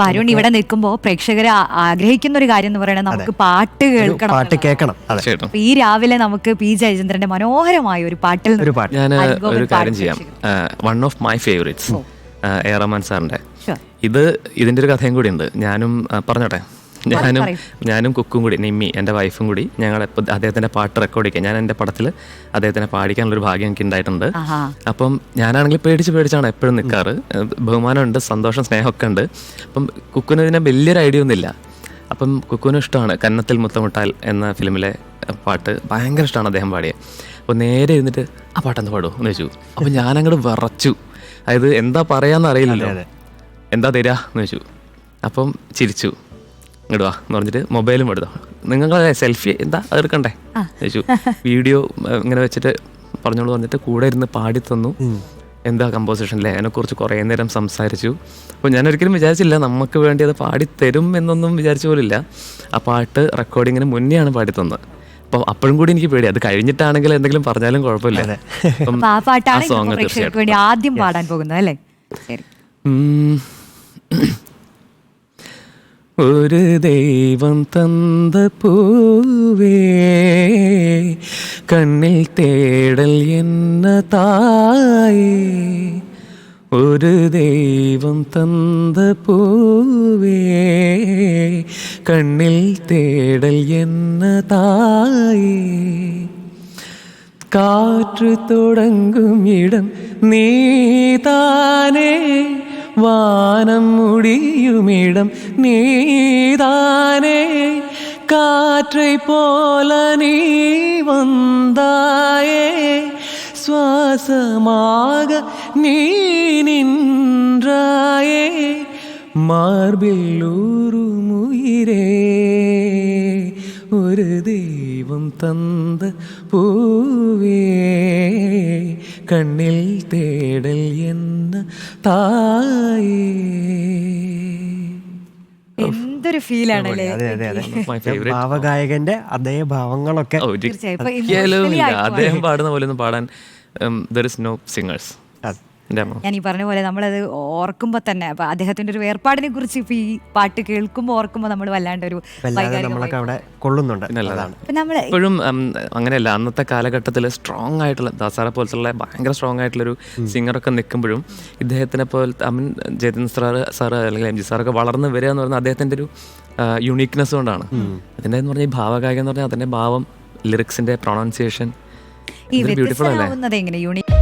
അരുൺ ഇവിടെ നിൽക്കുമ്പോൾ പ്രേക്ഷകരെ ആഗ്രഹിക്കുന്ന ഒരു കാര്യം എന്ന് പറയുന്നത് നമുക്ക് പാട്ട് കേൾക്കണം. അപ്പൊ ഈ രാവിലെ നമുക്ക് പി ജയചന്ദ്രന്റെ മനോഹരമായ ഒരു പാട്ടിൽ ഞാൻ ഒരു കാര്യം ചെയ്യാം. One of my favourites A Rahman സാറിന്റെ ഇതിന്റെ ഒരു കഥയും കൂടി ഉണ്ട്. ഞാനും പറഞ്ഞോട്ടെ, ഞാനും കുക്കും കൂടി, നിമ്മി എൻ്റെ വൈഫും കൂടി ഞങ്ങൾ അദ്ദേഹത്തിൻ്റെ പാട്ട് റെക്കോർഡ് ചെയ്യാം. ഞാൻ എൻ്റെ പടത്തിൽ അദ്ദേഹത്തിനെ പാടിക്കാനുള്ളൊരു ഭാഗ്യം എനിക്ക് ഉണ്ടായിട്ടുണ്ട്. അപ്പം ഞാനാണെങ്കിൽ പേടിച്ചാണ് എപ്പോഴും നിൽക്കാറ്. ബഹുമാനമുണ്ട്, സന്തോഷം, സ്നേഹമൊക്കെ ഉണ്ട്. അപ്പം കുക്കുന് ഇതിനെ വലിയൊരു ഐഡിയ ഒന്നുമില്ല. അപ്പം കുക്കുവിനും ഇഷ്ടമാണ് കന്നത്തിൽ മുത്തമുട്ടാൽ എന്ന ഫിലിമിലെ പാട്ട്, ഭയങ്കര ഇഷ്ടമാണ് അദ്ദേഹം പാടിയത്. അപ്പോൾ നേരെ ഇരുന്നിട്ട് ആ പാട്ടെന്താ പാടുമോ എന്ന് ചോദിച്ചു. അപ്പം ഞാനങ്ങോട്ട് വിറച്ചു. അതായത് എന്താ പറയാന്ന് അറിയില്ലല്ലോ, എന്താ തരാ എന്ന് ചോദിച്ചു. അപ്പം ചിരിച്ചു. ഇടുവാ എന്ന് പറഞ്ഞിട്ട് മൊബൈലും എടുത്തോ, നിങ്ങളെ സെൽഫി എന്താ എടുക്കണ്ടേ ചോദിച്ചു. വീഡിയോ ഇങ്ങനെ വെച്ചിട്ട് പറഞ്ഞോളൂ പറഞ്ഞിട്ട് കൂടെ ഇരുന്ന് പാടി തന്നു. എന്താ കമ്പോസിഷനിലെ അതിനെക്കുറിച്ച് കുറേ നേരം സംസാരിച്ചു. അപ്പോൾ ഞാൻ ഒരിക്കലും വിചാരിച്ചില്ല നമുക്ക് വേണ്ടി അത് പാടിത്തരും എന്നൊന്നും വിചാരിച്ച പോലില്ല. ആ പാട്ട് റെക്കോർഡിങ്ങിന് മുന്നെയാണ് പാടിത്തന്നത്. അപ്പോൾ അപ്പോഴും കൂടി എനിക്ക് പേടി, അത് കഴിഞ്ഞിട്ടാണെങ്കിൽ എന്തെങ്കിലും പറഞ്ഞാലും കുഴപ്പമില്ല. ആ സോങ് തീർച്ചയായിട്ടും ആദ്യം പാടാൻ പോകുന്നത് അല്ലേ? ഒരു ദൈവം തന്ന പൂവേ കണ്ണിൽ തേടൽ എന്ന തായേ, ഒരു ദൈവം തന്ന പൂവേ കണ്ണിൽ തേടൽ എന്ന തായേ, കാറ്റ് തുടങ്ങും ഇടം നീതാനേ, വാനം മുടിയുമിടം നീതാനേ, കാற்றை போல நீ வந்தாயே, சுவாசமாக நீ நின்றாயே, மார்பில் ஊறும் உயிரே ഒരു ദൈവം തന്ന പൂവേ കണ്ണിൽ തേടൽ എന്ന തായേ. എന്തൊരു ഫീലാണല്ലേ ഭാവഗായകന്റെ അതേ ഭാവങ്ങളൊക്കെ അദ്ദേഹം പാടുന്ന പോലെ ഒന്നും പാടാൻ there is no singers. ഞാൻ ഈ പറഞ്ഞ പോലെ നമ്മളത് ഓർക്കുമ്പോൾ തന്നെ അപ്പൊ അദ്ദേഹത്തിന്റെ ഒരു വേർപാടിനെ കുറിച്ച് ഇപ്പൊ ഈ പാട്ട് കേൾക്കുമ്പോൾ ഓർക്കുമ്പോൾ നമ്മൾ വല്ലാണ്ടൊരു ഇപ്പോഴും അങ്ങനെയല്ല. അന്നത്തെ കാലഘട്ടത്തിൽ സ്ട്രോങ് ആയിട്ടുള്ള ദാസാറെ പോലത്തുള്ള ഭയങ്കര സ്ട്രോങ് ആയിട്ടുള്ളൊരു സിംഗറൊക്കെ നിൽക്കുമ്പോഴും ഇദ്ദേഹത്തിനെ പോലത്തെ ജയചന്ദ്ര സാറ് അല്ലെങ്കിൽ എം ജി സാറൊക്കെ വളർന്ന് വരിക എന്ന് പറഞ്ഞാൽ അദ്ദേഹത്തിൻ്റെ ഒരു യുണീക്നെസ് കൊണ്ടാണ്. അതിൻ്റെ എന്ന് പറഞ്ഞാൽ ഈ ഭാവഗായകൻ എന്ന് പറഞ്ഞാൽ അതിൻ്റെ ഭാവം, ലിറിക്സിന്റെ പ്രൊണൗൺസിയേഷൻ ഈ വ്യത്യസ്തമാവുന്നത് എങ്ങനെ യൂണിക്